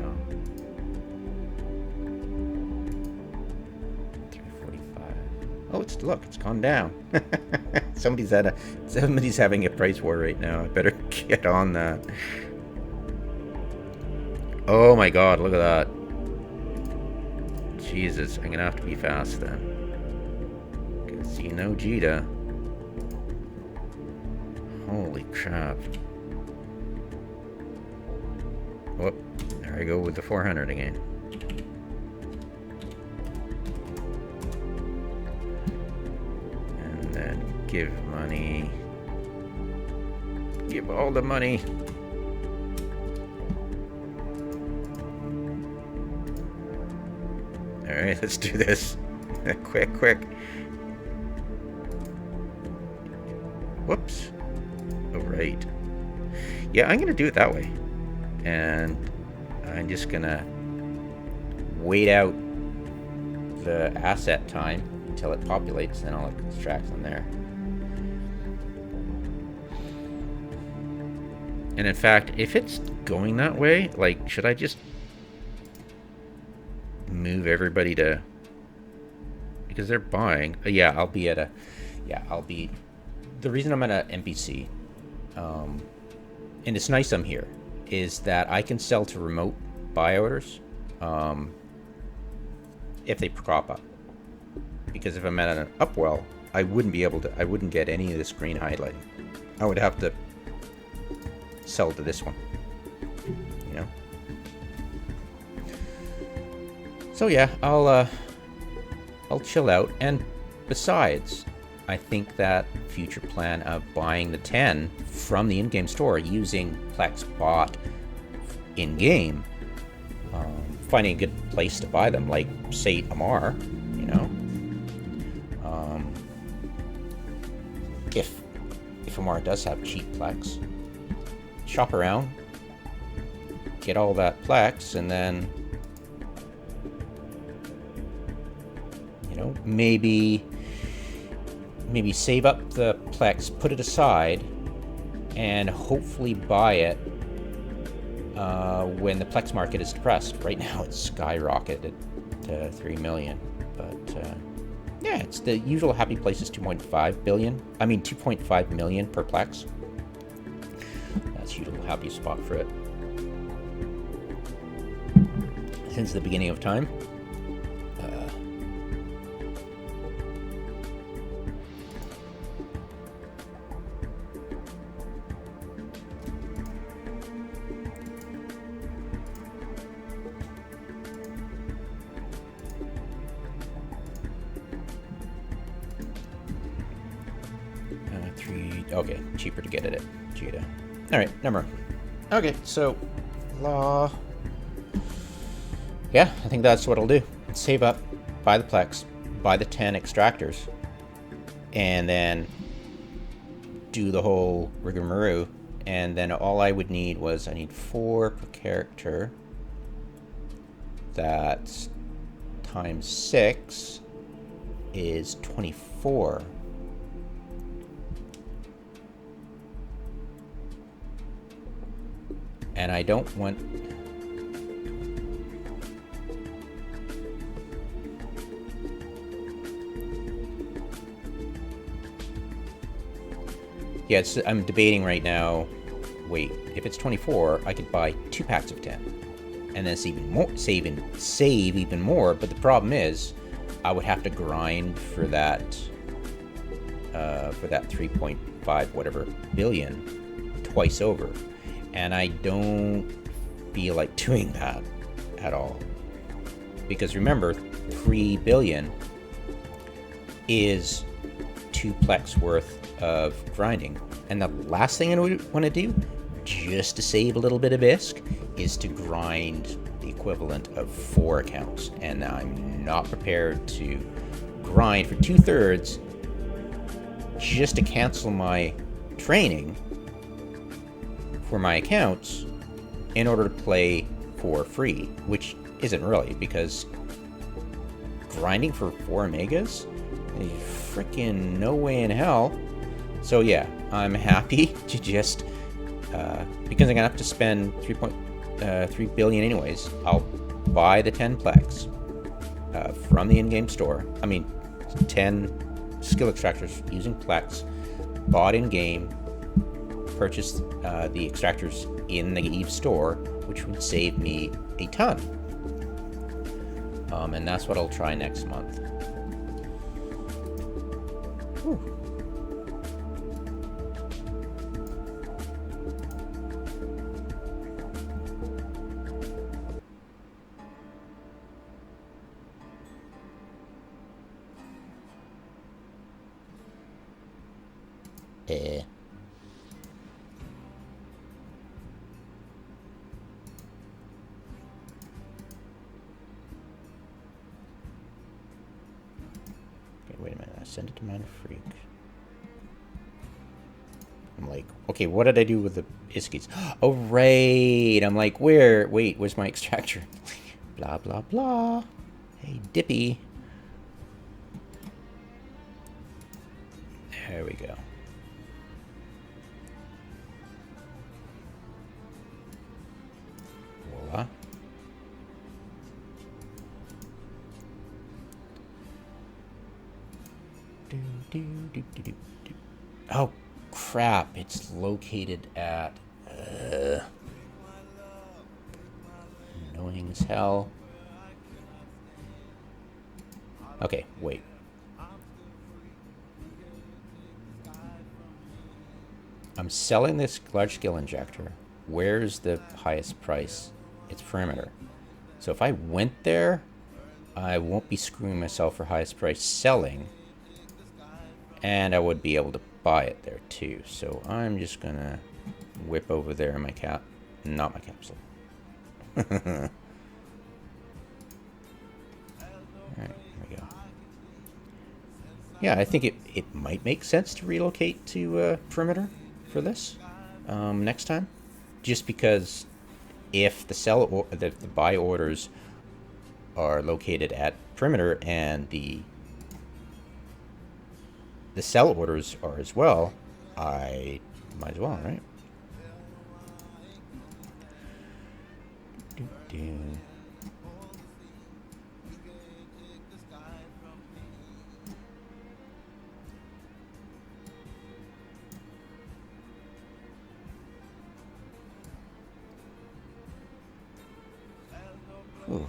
it's gone down. Somebody's having a price war right now. I better get on that. Oh my god, look at that. Jesus, I'm gonna have to be fast then. Cause you know Jita. Holy crap. Whoop, there I go with the 400 again. And then give money. Give all the money. Alright, let's do this. Quick, quick. Whoops. Oh, right. Yeah, I'm gonna do it that way. And I'm just gonna wait out the asset time until it populates, then I'll extract them there. And in fact, if it's going that way, like, should I just move everybody to, because they're buying. Yeah, I'll be at a, the reason I'm at a NPC, and it's nice I'm here, is that I can sell to remote buy orders, if they crop up. Because if I'm at an upwell, I wouldn't get any of this green highlighting. I would have to sell to this one, you know? So yeah, I'll chill out. And besides, I think that future plan of buying the 10 from the in-game store using Plex bought in-game, finding a good place to buy them, like say Amar, you know, if Amar does have cheap Plex, shop around, get all that Plex, and then, you know, maybe save up the Plex, put it aside, and hopefully buy it when the Plex market is depressed. Right now it's skyrocketed to 3 million, but yeah, it's the usual happy place is 2.5 million per Plex. That's usual happy spot for it since the beginning of time. 3, okay, cheaper to get it at Jita. Alright, number. Okay, so yeah, I think that's what I'll do. Save up, buy the Plex, buy the 10 extractors, and then do the whole rigmarole. And then all I would need was, I need 4 per character. That's times 6 is 24. And I don't want... Yeah, I'm debating right now. Wait, if it's 24, I could buy 2 packs of 10, and then it's even more, save even more. But the problem is, I would have to grind for that 3.5 whatever billion twice over, and I don't feel like doing that at all. Because remember, 3 billion is 2 Plex worth of grinding. And the last thing I would want to do, just to save a little bit of ISK, is to grind the equivalent of 4 accounts. And I'm not prepared to grind for 2/3 just to cancel my training for my accounts in order to play for free, which isn't really, because grinding for 4 megas, freaking no way in hell. So yeah, I'm happy to just, because I'm gonna have to spend 3 billion anyways, I'll buy the 10 Plex from the in-game store. I mean, 10 skill extractors using plex, bought in game, purchased the extractors in the Eve store, which would save me a ton. And that's what I'll try next month. Whew. Okay, wait a minute. I sent it to Minor Freak. I'm like, okay, what did I do with the Iskies? Oh, right. I'm like, where? Wait, where's my extractor? Blah, blah, blah. Hey, Dippy. There we go. Voila. Oh, crap. It's located at... annoying as hell. Okay, wait. I'm selling this large-scale injector. Where's the highest price? It's perimeter. So if I went there, I won't be screwing myself for highest price selling. And I would be able to buy it there too. So I'm just gonna whip over there in my cap. Not my capsule. Alright, there we go. Yeah, I think it might make sense to relocate to perimeter for this next time. Just because if the sell or the buy orders are located at perimeter and the sell orders are as well, I might as well, right? Ooh.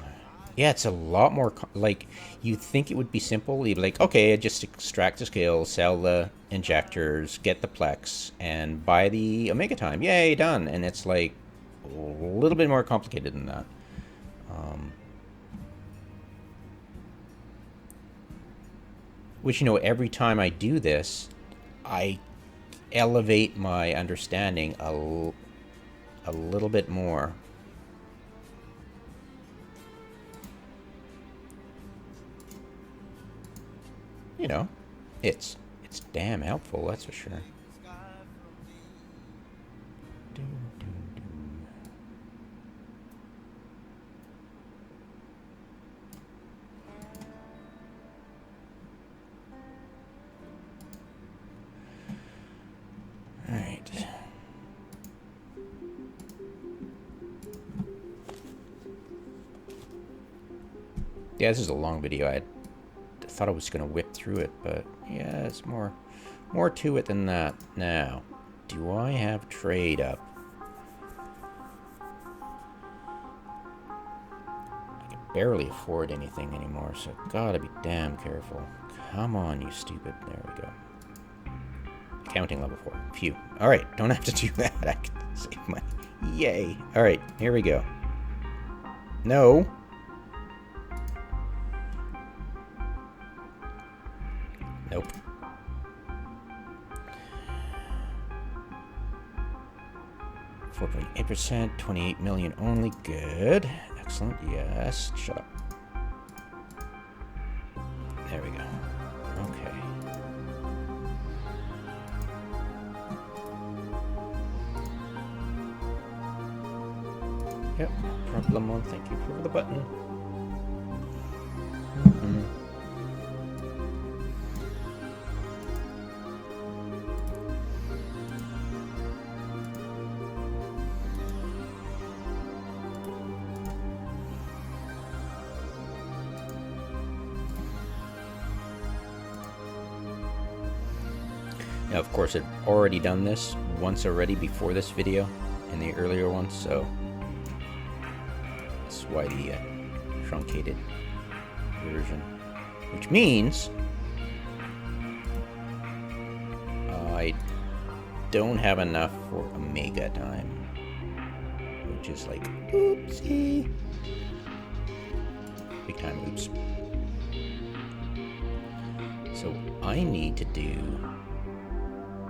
Yeah, it's a lot more, like, you think it would be simple. You'd be like, okay, just extract the skill, sell the injectors, get the plex, and buy the Omega time. Yay, done. And it's, like, a little bit more complicated than that. Which, you know, every time I do this, I elevate my understanding a little bit more. You know, it's damn helpful, that's for sure. All right. Yeah, this is a long video. I thought I was going to whip through it, but yeah, it's more to it than that. Now, do I have trade up? I can barely afford anything anymore, so gotta be damn careful. Come on, you stupid. There we go. Accounting level 4. Phew. Alright, don't have to do that. I can save money. Yay. Alright, here we go. No. Nope. 4.8%, 28 million only. Good. Excellent. Yes. Shut up. There we go. Okay. Yep. Problem. Thank you for the button. Now, of course, I've already done this once already before this video, in the earlier one, so that's why the truncated version. Which means I don't have enough for Omega time, which is like, oopsie. Big time oops. So I need to do,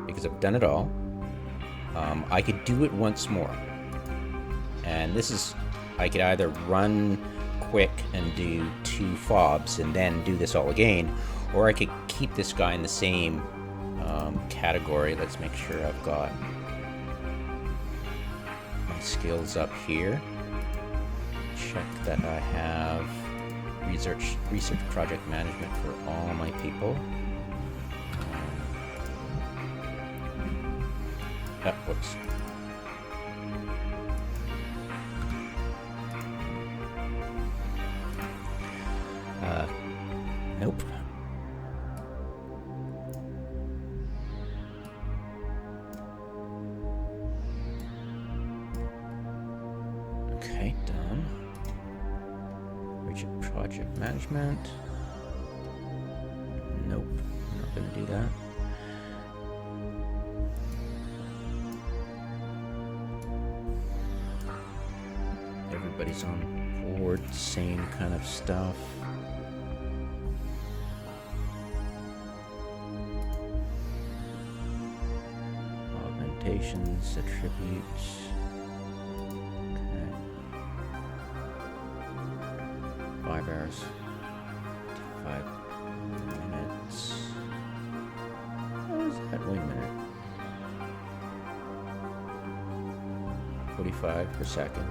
because I've done it all, I could do it once more. And this is, I could either run quick and do 2 fobs and then do this all again, or I could keep this guy in the same category. Let's make sure I've got my skills up here. Check that I have research project management for all my people. Whoops. Nope. Okay, done. Rigid project management. Nope, I'm not gonna do that. Everybody's on board, same kind of stuff. Augmentations, attributes. Okay. 5 hours. 5 minutes. How is that? Wait a minute. 45 per second.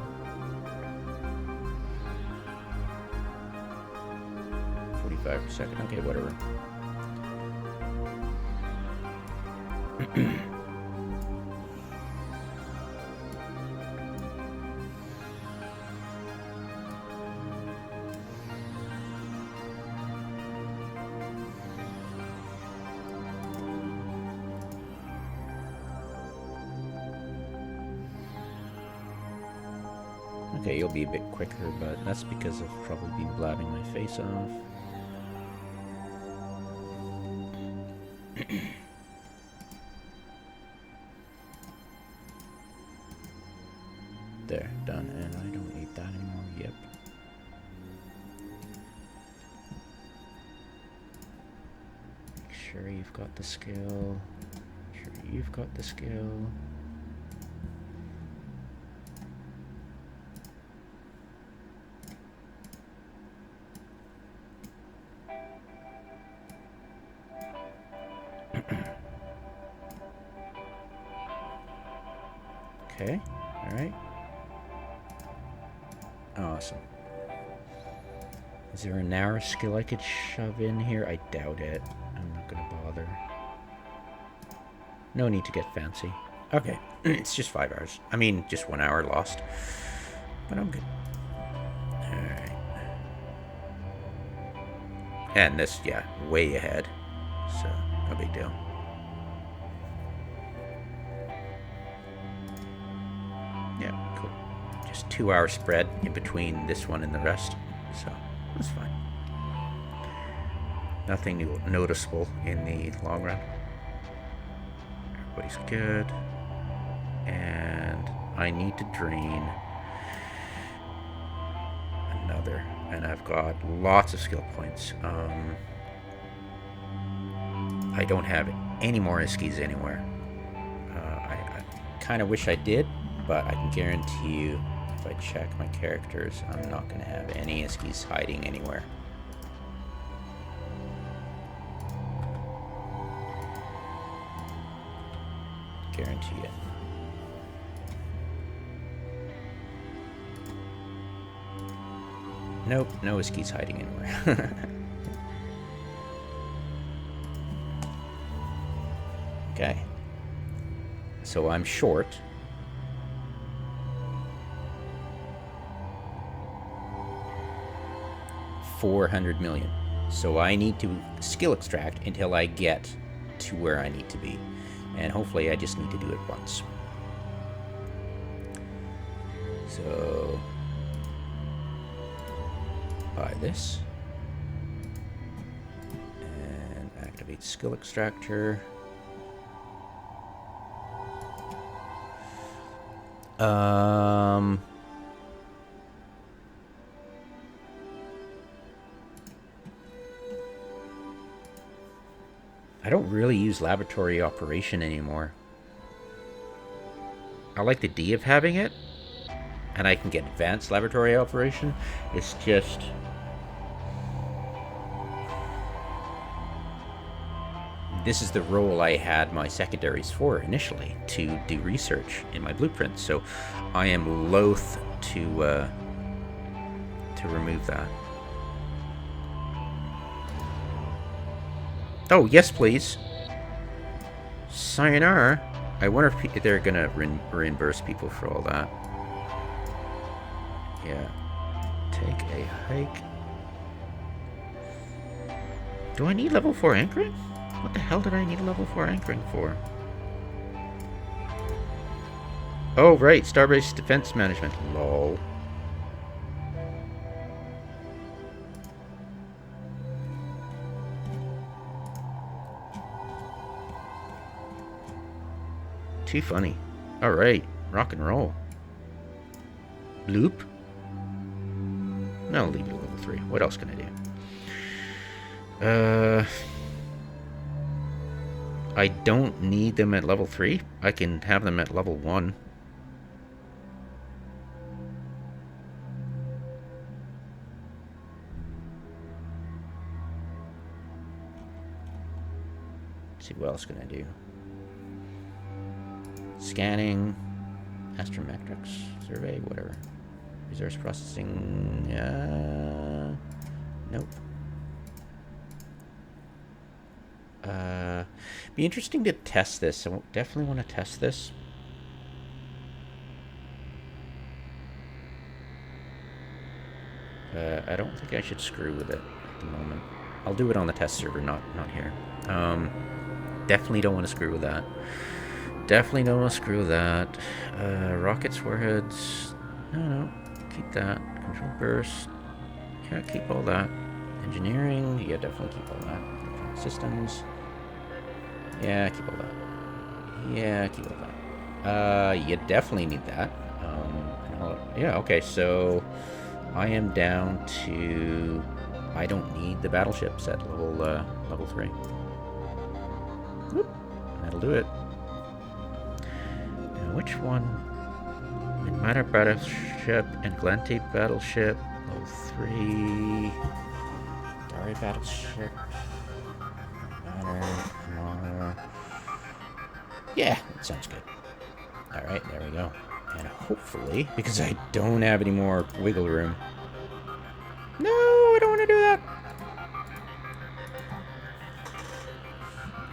45 per second. Okay, whatever. Okay, you'll be a bit quicker, but that's because I've probably been blabbing my face off. There, done, and I don't need that anymore. Yep. Make sure you've got the skill. Make sure you've got the skill. Okay, alright. Awesome. Is there a narrow skill I could shove in here? I doubt it. I'm not gonna bother. No need to get fancy. Okay, it's just 5 hours. I mean, just 1 hour lost. But I'm good. Alright. And this, yeah, way ahead. So, no big deal. Yeah, cool. Just 2 hour spread in between this one and the rest. So, that's fine. Nothing noticeable in the long run. Everybody's good. And I need to drain another. And I've got lots of skill points. I don't have any more Iskies anywhere. I kind of wish I did, but I can guarantee you if I check my characters, I'm not going to have any Iskies hiding anywhere. Guarantee it. Nope, no Iskies hiding anywhere. Okay. So I'm short. $400 million. So I need to skill extract until I get to where I need to be. And hopefully I just need to do it once. So, buy this. And activate skill extractor. I don't really use laboratory operation anymore. I like the D of having it, and I can get advanced laboratory operation. It's just... this is the role I had my secondaries for initially, to do research in my blueprints. So I am loath to remove that. Oh, yes, please. Sayonara. I wonder if they're gonna reimburse people for all that. Yeah. Take a hike. Do I need level 4 anchoring? What the hell did I need a level 4 anchoring for? Oh, right. Starbase defense management. Lol. Too funny. Alright. Rock and roll. Loop? No, I'll leave it at level 3. What else can I do? I don't need them at level 3. I can have them at level 1. Let's see, what else can I do? Scanning, astrometrics, survey, whatever. Resource processing, nope. Be interesting to test this. I definitely want to test this. I don't think I should screw with it at the moment. I'll do it on the test server, not here. Definitely don't want to screw with that. Definitely don't want to screw with that. Rockets, warheads. No. Keep that. Control burst. Yeah, keep all that. Engineering. Yeah, definitely keep all that. Systems. Yeah, keep all that. Yeah, keep all that. You definitely need that. Yeah, okay, so I am down to... I don't need the battleships at level 3. Whoop. That'll do it. Now, which one? Midmatter battleship and Glante battleship. Level 3. Dari battleship. Yeah, that sounds good. Alright, there we go. And hopefully, because I don't have any more wiggle room. No, I don't want to do that.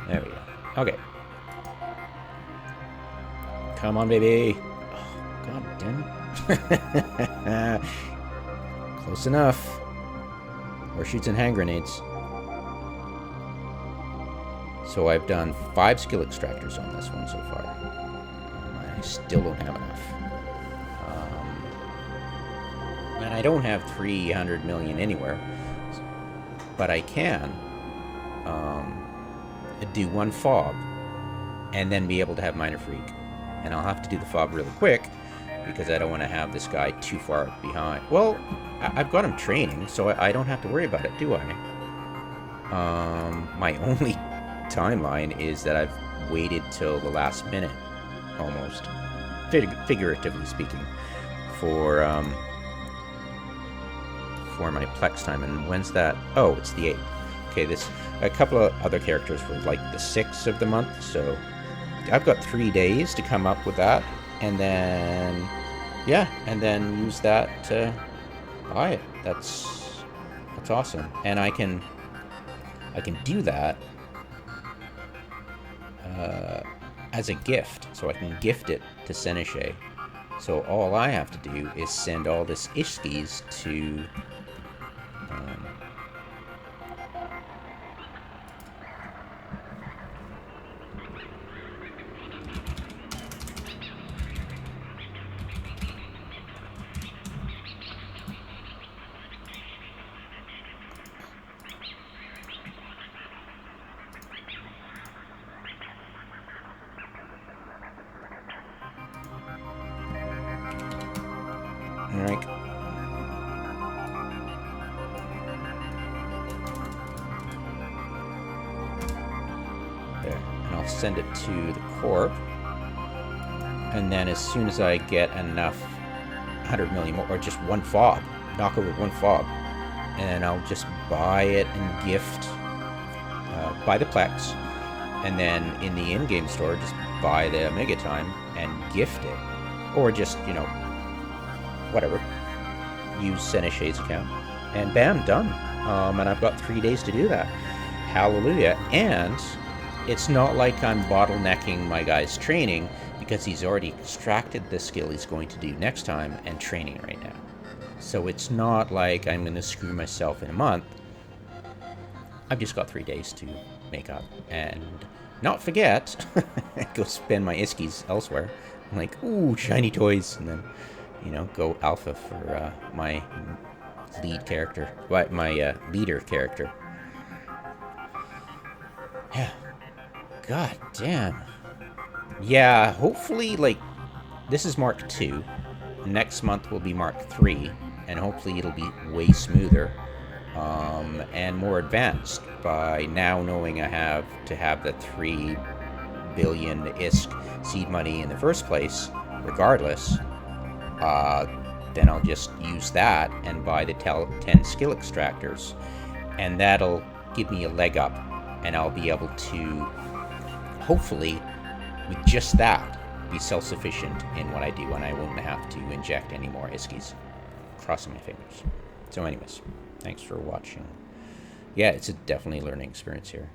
There we go. Okay. Come on, baby. Oh, God damn it. Close enough. Horseshoes and hand grenades. So I've done 5 skill extractors on this one so far. I still don't have enough. And I don't have 300 million anywhere. But I can do 1 fob and then be able to have Minor Freak. And I'll have to do the fob really quick because I don't want to have this guy too far behind. Well, I've got him training, so I don't have to worry about it, do I? My only timeline is that I've waited till the last minute, almost, figuratively speaking, for my plex time. And when's that? Oh, it's the 8th. Okay, a couple of other characters were like the 6th of the month, so I've got 3 days to come up with that, and then and then use that to buy it. That's awesome, and I can do that as a gift, so I can gift it to Seneche. So all I have to do is send all this Ishkis to rink. There. And I'll send it to the corp. And then as soon as I get enough 100 million more, or just one fob, knock over one fob, and I'll just buy it and gift, buy the plex, and then in the in-game store, just buy the Mega Time and gift it. Or just, you know, whatever. Use Senechay's account. And bam, done. And I've got 3 days to do that. Hallelujah. And it's not like I'm bottlenecking my guy's training, because he's already extracted the skill he's going to do next time and training right now. So it's not like I'm going to screw myself in a month. I've just got 3 days to make up. And not forget, go spend my iskies elsewhere. I'm like, ooh, shiny toys. And then, you know, go alpha for my lead character. My leader character. Yeah. God damn. Yeah, hopefully, like, this is Mark 2. Next month will be Mark 3. And hopefully it'll be way smoother. And more advanced by now knowing I have to have the 3 billion ISK seed money in the first place, regardless. Then I'll just use that and buy the 10 skill extractors. And that'll give me a leg up. And I'll be able to, hopefully, with just that, be self-sufficient in what I do, and I won't have to inject any more iskies. Crossing my fingers. So anyways, thanks for watching. Yeah, it's a definitely learning experience here.